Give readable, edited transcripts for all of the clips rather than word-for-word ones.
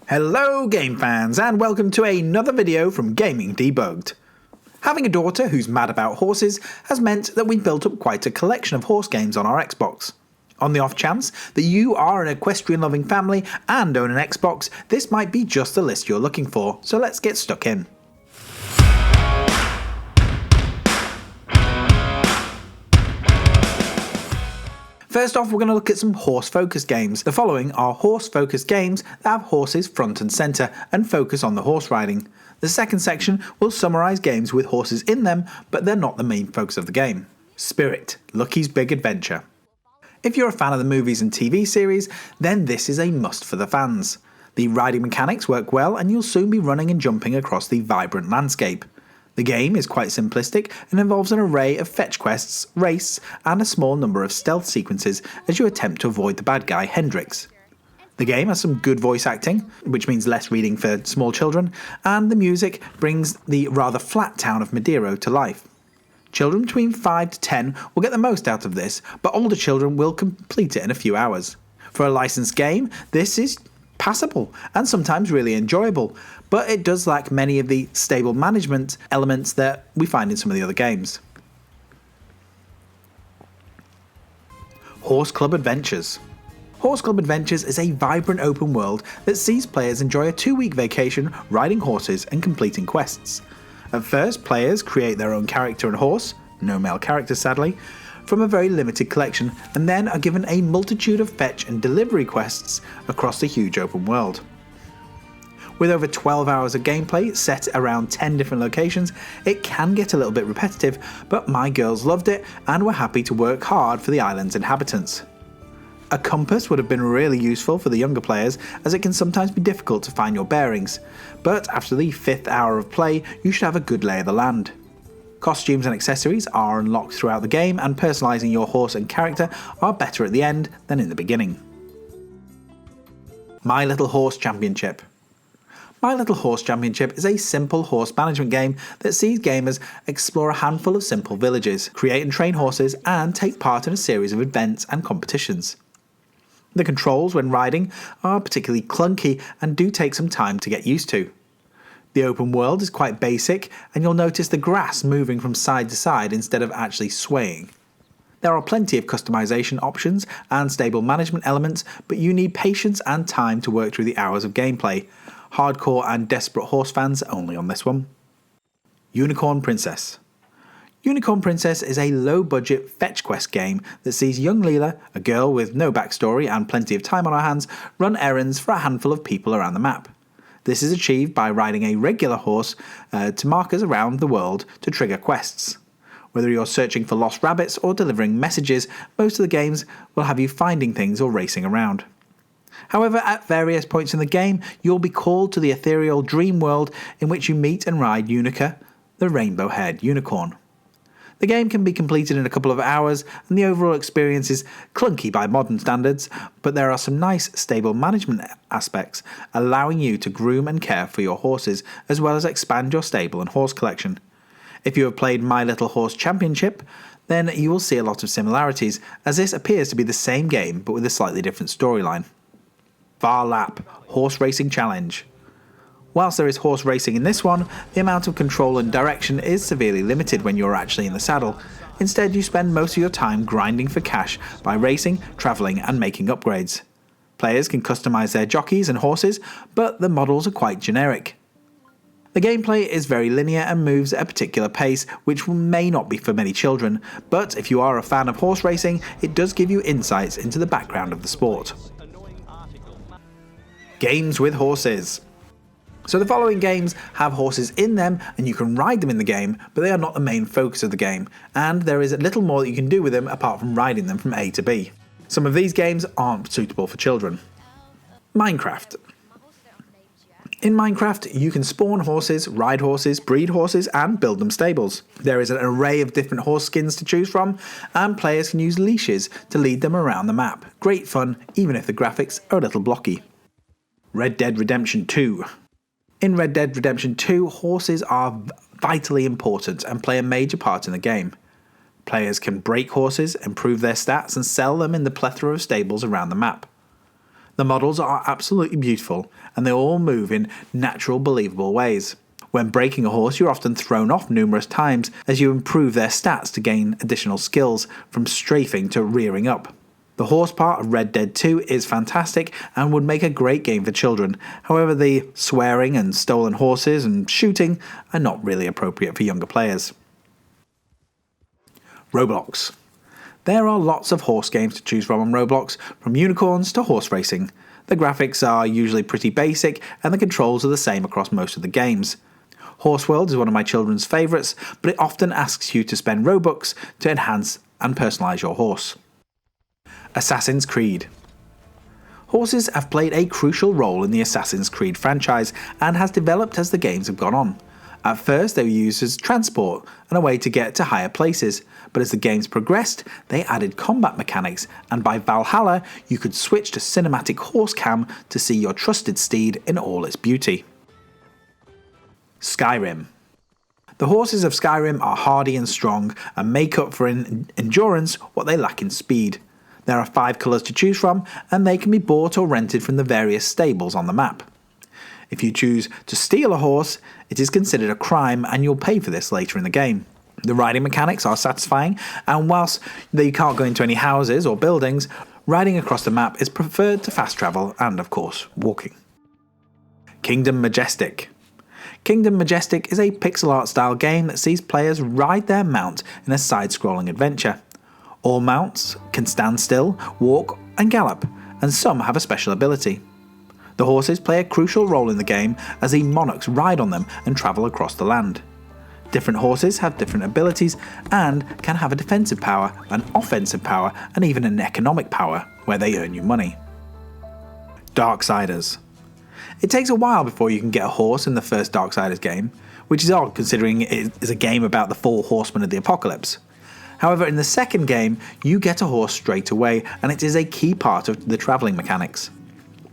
Hello game fans and welcome to another video from Gaming Debugged. Having a daughter who's mad about horses has meant that we built up quite a collection of horse games on our Xbox. On the off chance that you are an equestrian loving family and own an Xbox, this might be just the list you're looking for, so let's get stuck in. First off, we're going to look at some horse-focused games. The following are horse-focused games that have horses front and centre and focus on the horse riding. The second section will summarise games with horses in them, but they're not the main focus of the game. Spirit, Lucky's Big Adventure. If you're a fan of the movies and TV series, then this is a must for the fans. The riding mechanics work well and you'll soon be running and jumping across the vibrant landscape. The game is quite simplistic and involves an array of fetch quests, race, and a small number of stealth sequences as you attempt to avoid the bad guy Hendrix. The game has some good voice acting, which means less reading for small children, and the music brings the rather flat town of Madeira to life. Children between 5 to 10 will get the most out of this, but older children will complete it in a few hours. For a licensed game, this is passable and sometimes really enjoyable, but it does lack many of the stable management elements that we find in some of the other games. Horse Club Adventures. Horse Club Adventures is a vibrant open world that sees players enjoy a 2-week vacation riding horses and completing quests. At first, players create their own character and horse, no male characters sadly, from a very limited collection, and then are given a multitude of fetch and delivery quests across the huge open world. With over 12 hours of gameplay set around 10 different locations, it can get a little bit repetitive, but my girls loved it and were happy to work hard for the island's inhabitants. A compass would have been really useful for the younger players, as it can sometimes be difficult to find your bearings, but after the 5th hour of play you should have a good lay of the land. Costumes and accessories are unlocked throughout the game, and personalising your horse and character are better at the end than in the beginning. My Little Horse Championship. My Little Horse Championship is a simple horse management game that sees gamers explore a handful of simple villages, create and train horses, and take part in a series of events and competitions. The controls when riding are particularly clunky and do take some time to get used to. The open world is quite basic, and you'll notice the grass moving from side to side instead of actually swaying. There are plenty of customization options and stable management elements, but you need patience and time to work through the hours of gameplay. Hardcore and desperate horse fans only on this one. Unicorn Princess. Unicorn Princess is a low-budget fetch quest game that sees young Leela, a girl with no backstory and plenty of time on her hands, run errands for a handful of people around the map. This is achieved by riding a regular horse to markers around the world to trigger quests. Whether you're searching for lost rabbits or delivering messages, most of the games will have you finding things or racing around. However, at various points in the game, you'll be called to the ethereal dream world in which you meet and ride Unica, the rainbow-haired unicorn. The game can be completed in a couple of hours, and the overall experience is clunky by modern standards, but there are some nice, stable management aspects, allowing you to groom and care for your horses, as well as expand your stable and horse collection. If you have played My Little Horse Championship, then you will see a lot of similarities, as this appears to be the same game, but with a slightly different storyline. Phar Lap Horse Racing Challenge. Whilst there is horse racing in this one, the amount of control and direction is severely limited when you're actually in the saddle. Instead, you spend most of your time grinding for cash by racing, travelling and making upgrades. Players can customise their jockeys and horses, but the models are quite generic. The gameplay is very linear and moves at a particular pace, which may not be for many children, but if you are a fan of horse racing, it does give you insights into the background of the sport. Games with horses. So the following games have horses in them and you can ride them in the game, but they are not the main focus of the game, and there is little more that you can do with them apart from riding them from A to B. Some of these games aren't suitable for children. Minecraft. In Minecraft, you can spawn horses, ride horses, breed horses, and build them stables. There is an array of different horse skins to choose from, and players can use leashes to lead them around the map. Great fun, even if the graphics are a little blocky. Red Dead Redemption 2. In Red Dead Redemption 2, horses are vitally important and play a major part in the game. Players can break horses, improve their stats, and sell them in the plethora of stables around the map. The models are absolutely beautiful, and they all move in natural, believable ways. When breaking a horse, you're often thrown off numerous times as you improve their stats to gain additional skills, from strafing to rearing up. The horse part of Red Dead 2 is fantastic and would make a great game for children. However, the swearing and stolen horses and shooting are not really appropriate for younger players. ROBLOX. There are lots of horse games to choose from on ROBLOX, from unicorns to horse racing. The graphics are usually pretty basic and the controls are the same across most of the games. Horse World is one of my children's favourites, but it often asks you to spend Robux to enhance and personalise your horse. Assassin's Creed. Horses have played a crucial role in the Assassin's Creed franchise and has developed as the games have gone on. At first they were used as transport and a way to get to higher places, but as the games progressed they added combat mechanics, and by Valhalla you could switch to cinematic horse cam to see your trusted steed in all its beauty. SKYRIM. The horses of Skyrim are hardy and strong and make up for in endurance what they lack in speed. There are 5 colours to choose from, and they can be bought or rented from the various stables on the map. If you choose to steal a horse, it is considered a crime and you'll pay for this later in the game. The riding mechanics are satisfying, and whilst you can't go into any houses or buildings, riding across the map is preferred to fast travel and, of course, walking. Kingdom Majestic. Kingdom Majestic is a pixel art style game that sees players ride their mount in a side-scrolling adventure. All mounts can stand still, walk and gallop, and some have a special ability. The horses play a crucial role in the game as the monarchs ride on them and travel across the land. Different horses have different abilities and can have a defensive power, an offensive power, and even an economic power where they earn you money. Darksiders. It takes a while before you can get a horse in the first Darksiders game, which is odd considering it is a game about the 4 horsemen of the apocalypse. However, in the second game, you get a horse straight away, and it is a key part of the travelling mechanics.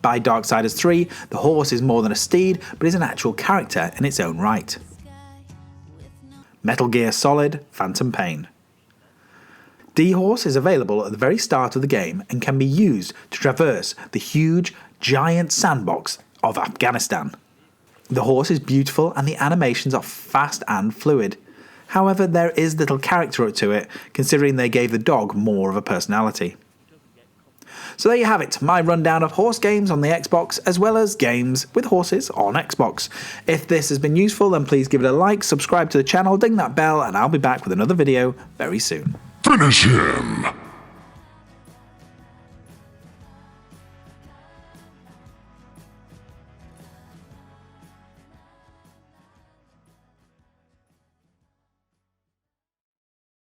By Darksiders 3, the horse is more than a steed, but is an actual character in its own right. Metal Gear Solid Phantom Pain. D-Horse is available at the very start of the game and can be used to traverse the huge, giant sandbox of Afghanistan. The horse is beautiful and the animations are fast and fluid. However, there is little character to it, considering they gave the dog more of a personality. So there you have it, my rundown of horse games on the Xbox, as well as games with horses on Xbox. If this has been useful, then please give it a like, subscribe to the channel, ding that bell, and I'll be back with another video very soon. Finish him!